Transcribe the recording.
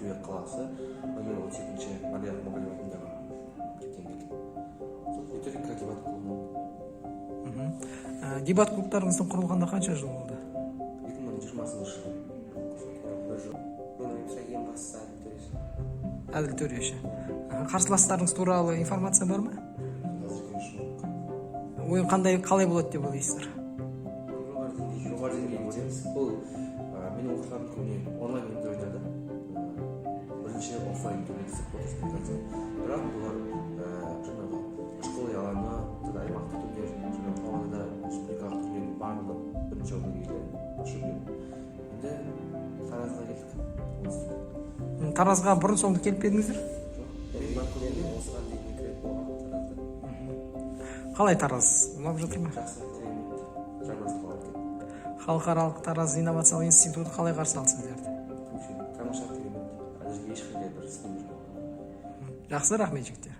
Ақтөбе қаласы, номер 17-ші Мария Мұғалиева атындағы мектептен келдім. Өтелікке дебат клубы. Дебат клубтарыңыздың құрылғанда қанша жыл болды? 2020 жылы. Менің ойымша ең бастысы Әділ Төреші. Қарсыластарыңыз туралы информация бар ма? Ойын қалай болады деп ойлайсыздар? Жоғары деңгейде өтеміз. Бұл мен оқушылардың көбіне онлайн ойындар ойнады. Бірінші оффлайн түрінде спортты. Бірақ бұлар жаңағы школа алаңы, аймақтық турнир, жаңағы Павлодарда республикалық турнир барлығы бірінші орынға келді. Енді Таразға келдік. Таразға бұрын соңды келіп едіңіздер? Осыған дейін екі рет болған Таразда. Қалай Тараз? Ұнап жатыр ма? Жақсы тренинг жармасып қалып кетті. Халықаралық Тараз инновациялық институты қалай қарсы алды сіздерді? Тамаша керемет. Әзірге ешқандай бір сын жоқ. Жақсы, рахмет жігіттер.